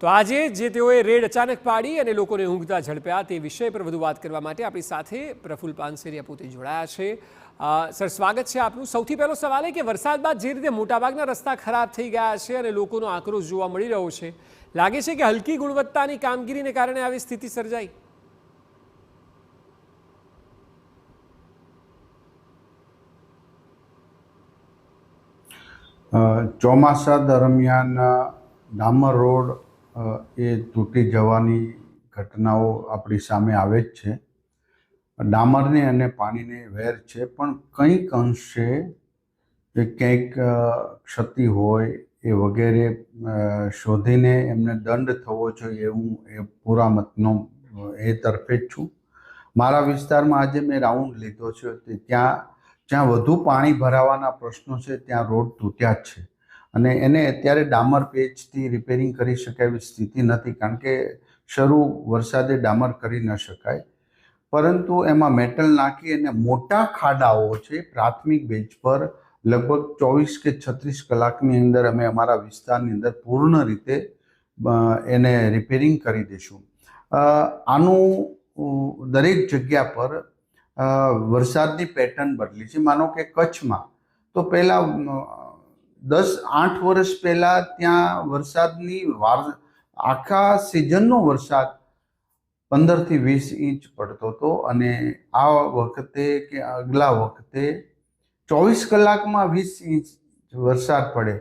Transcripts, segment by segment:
તો આજે જે તેઓએ રેડ અચાનક પાડી અને લોકોને ઊંઘતા ઝડપ્યા તે વિષય પર વધુ વાત કરવા માટે આપણી સાથે પ્રફુલ્લ પાનસેરિયા પોતે જોડાયા છે। સર, સ્વાગત છે આપનું। સૌથી પહેલો સવાલ એ કે વરસાદ બાદ જે રીતે મોટાભાગના રસ્તા ખરાબ થઈ ગયા છે અને લોકોનો આક્રોશ જોવા મળી રહ્યો છે, લાગે છે કે હલકી ગુણવત્તાની કામગીરીને કારણે આવી સ્થિતિ સર્જાઈ? ચોમાસા દરમિયાન ડામર રોડ એ તૂટી જવાની ઘટનાઓ આપણી સામે આવે જ છે। ડામરને અને પાણીને વેર છે, પણ કંઈક અંશે ક્યાંક ક્ષતિ હોય એ વગેરે શોધીને એમને દંડ થવો જોઈએ એવું એ પુરામતનો એ તરફે જ છું। મારા વિસ્તારમાં આજે મેં રાઉન્ડ લીધો છે, જ્યાં વધુ પાણી ભરાવાના પ્રશ્નો છે ત્યાં રોડ તૂટ્યા જ છે અને એને અત્યારે ડામર પેચથી રિપેરિંગ કરી શકાય એવી સ્થિતિ નથી, કારણ કે શરૂ વરસાદે ડામર કરી ન શકાય, પરંતુ એમાં મેટલ નાખી અને મોટા ખાડાઓ છે પ્રાથમિક બેઝ પર લગભગ 24 કે 36 કલાકની અંદર અમે અમારા વિસ્તારની અંદર પૂર્ણ રીતે એને રિપેરિંગ કરી દઈશું। આનું દરેક જગ્યા પર વરસાદની પેટર્ન બદલી છે। માનો કે કચ્છમાં તો પહેલા 10-8 વર્ષ પહેલા ત્યાં વરસાદની આખા સિઝનનો વરસાદ 15 થી 20 ઇંચ પડતો હતો અને આ વખતે કે આગલા વખતે 24 કલાકમાં 20 ઇંચ વરસાદ પડે,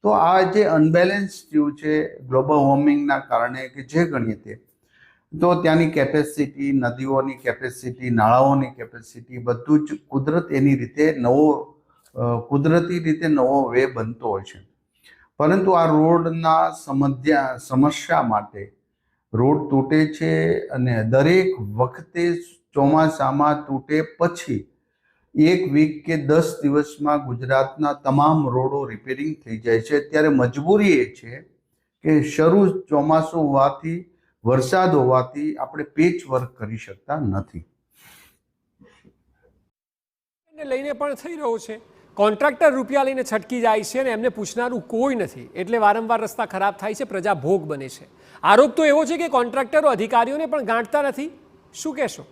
તો આ જે અનબેલેન્સ થયું છે ગ્લોબલ વોર્મિંગના કારણે કે જે ગણીએ તે, તો ત્યાંની કેપેસિટી, નદીઓની કેપેસિટી, નાળાઓની કેપેસિટી બધું જ કુદરત એની રીતે કુદરતી રીતે નવો વે બનતો હોય છે। પરંતુ આ રોડના સમસ્યા માટે રોડ તૂટે છે અને દરેક વખતે ચોમાસામાં તૂટે પછી 1 વીક કે 10 દિવસમાં ગુજરાતના તમામ રોડો રિપેરિંગ થઈ જાય છે। ત્યારે મજબૂરી એ છે કે શરૂ ચોમાસું હોવાથી, વરસાદ હોવાથી આપણે પેચ વર્ક કરી શકતા નથી। લઈને પણ થઈ રહ્યો છે, કોન્ટ્રાક્ટર રૂપિયા લઈને છટકી જાય છે અને એમને પૂછનારું કોઈ નથી, એટલે વારંવાર રસ્તા ખરાબ થાય છે, પ્રજા ભોગ બને છે। આરોપ તો એવો છે કે કોન્ટ્રાક્ટરો અધિકારીઓને પણ ગાંઠતા નથી, શું કહેશો?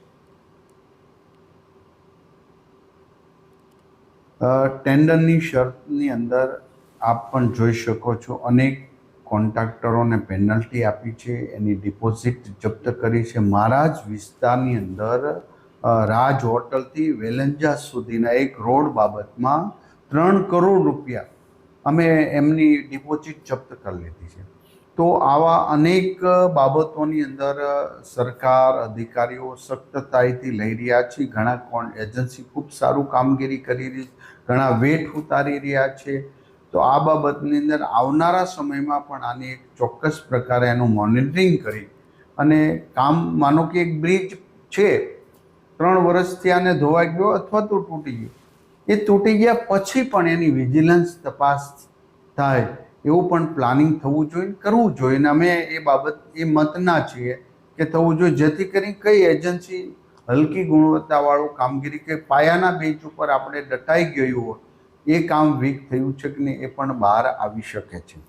ટેન્ડરની શરતની અંદર આપ પણ જોઈ શકો છો, અનેક કોન્ટ્રાક્ટરોને પેનલ્ટી આપી છે, એની ડિપોઝિટ જપ્ત કરી છે। મારા જ વિસ્તારની અંદર રાજ હોટલથી વેલંજા સુધીના એક રોડ બાબતમાં 3 કરોડ રૂપિયા અમે એમની ડિપોઝિટ જપ્ત કરી લીધી છે। તો આવા અનેક બાબતોની અંદર સરકાર, અધિકારીઓ સખ્તાઈથી લઈ રહ્યા છે। ઘણા એજન્સી ખૂબ સારું કામગીરી કરી રહી, ઘણા વેઠ ઉતારી રહ્યા છે। તો આ બાબતની અંદર આવનારા સમયમાં પણ આની એક ચોક્કસ પ્રકારે એનું મોનિટરિંગ કરી અને કામ, માનો કે એક બ્રિજ છે 3 વર્ષથી આને ધોવાઈ ગયો અથવા તો તૂટી ગયો, એ તૂટી ગયા પછી પણ એની વિજિલન્સ તપાસ થાય એવું પણ પ્લાનિંગ થવું જોઈએ, કરવું જોઈએ। અને અમે એ બાબત એ મતના છીએ કે થવું જોઈએ, જેથી કરી કઈ એજન્સી હલકી ગુણવત્તાવાળું કામગીરી કે પાયાના બેઝ ઉપર આપણે ડટાઈ ગયું હોય, એ કામ વીક થયું છે કે નહીં એ પણ બહાર આવી શકે છે।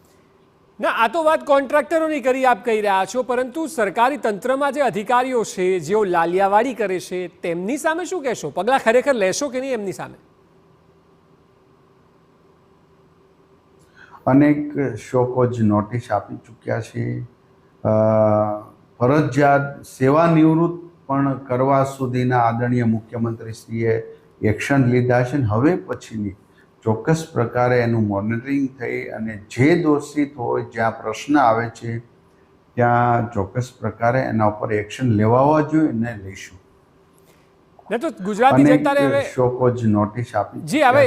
ના, આ તો વાત કોન્ટ્રાક્ટરોની કરી આપ કહી રહ્યા છો, પરંતુ સરકારી તંત્રમાં જે અધિકારીઓ છે જેઓ લાલિયાવાડી કરે છે તેમની સામે શું કહેશો? પગલાં ખરેખર લેશો કે નહીં એમની સામે? અનેક શોકોજ નોટિસ આપી ચૂક્યા છે, ફરજિયાત સેવા નિવૃત્ત પણ કરવા સુધીના આદરણીય મુખ્યમંત્રીશ્રીએ એક્શન લીધા છે। હવે પછીની ચોક્કસ પ્રકારે એનું મોનિટરિંગ થઈ અને જે દોષિત હોય, જ્યાં પ્રશ્ન આવે છે ત્યાં ચોક્કસ પ્રકારે એના ઉપર એક્શન લેવાવા જોઈએ ને લઈશું। ને તો ગુજરાતની જનતાને હવે શોકોજ નોટિસ આપી જી, હવે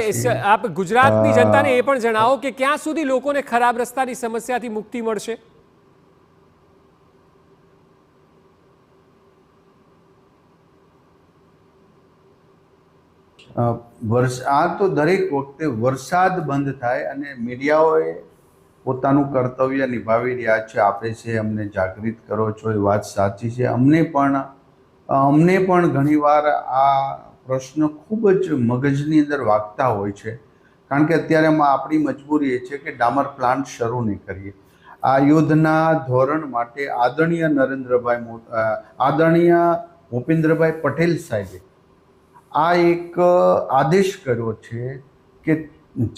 આપ ગુજરાતની જનતાને એ પણ જણાવો કે ક્યાં સુધી લોકોને ખરાબ રસ્તાની સમસ્યાથી મુક્તિ મળશે? આ તો દરેક વખતે વરસાદ બંધ થાય અને મીડિયાઓએ પોતાનું કર્તવ્ય નિભાવી રહ્યા છે, આપે છે અમને જાગૃત કરો છો, એ વાત સાચી છે। અમને પણ ઘણીવાર આ પ્રશ્ન ખૂબ જ મગજની અંદર વાગતા હોય છે, કારણ કે અત્યારે આપણી મજબૂરી એ છે કે ડામર પ્લાન્ટ શરૂ નહીં કરીએ આ યુદ્ધના ધોરણ માટે આદરણીય ભૂપેન્દ્રભાઈ પટેલ સાહેબે આ એક આદેશ કર્યો છે કે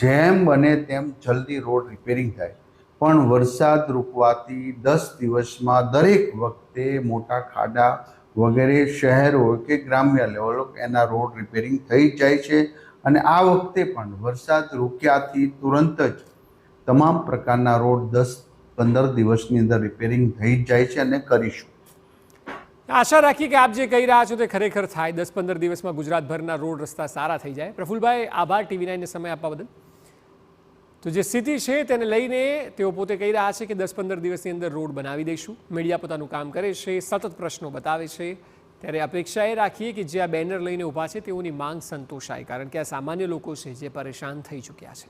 જેમ બને તેમ જલ્દી રોડ રિપેરિંગ થાય, પણ વરસાદ રૂકવાથી 10 દિવસમાં દરેક વખતે મોટા ખાડા વગેરે શહેર હોય કે ગ્રામ્ય લેવલ એના રોડ રિપેરિંગ થઈ જાય છે. અને આ વખતે પણ વરસાદ રૂક્યાથી તુરંત જ તમામ પ્રકારના રોડ 10-15 દિવસની અંદર રિપેરિંગ થઈ જાય છે અને કરીશું. આશા રાખીએ કે આપ જે કહી રહ્યા છો તે ખરેખર થાય. 10-15 દિવસમાં ગુજરાતભરના રોડ રસ્તા સારા થઈ જાય. પ્રફુલભાઈ, આભાર TV9ને સમય આપવા બદલ. તો જે સ્થિતિ છે તેને લઈને તેઓ પોતે કહી રહ્યા છે કે 10-15 દિવસની અંદર રોડ બનાવી દઈશું. મીડિયા પોતાનું કામ કરે છે, સતત પ્રશ્નો બતાવે છે, ત્યારે અપેક્ષા એ રાખીએ કે જે આ બેનર લઈને ઊભા છે તેઓની માંગ સંતોષાય, કારણ કે આ સામાન્ય લોકો છે જે પરેશાન થઈ ચૂક્યા છે.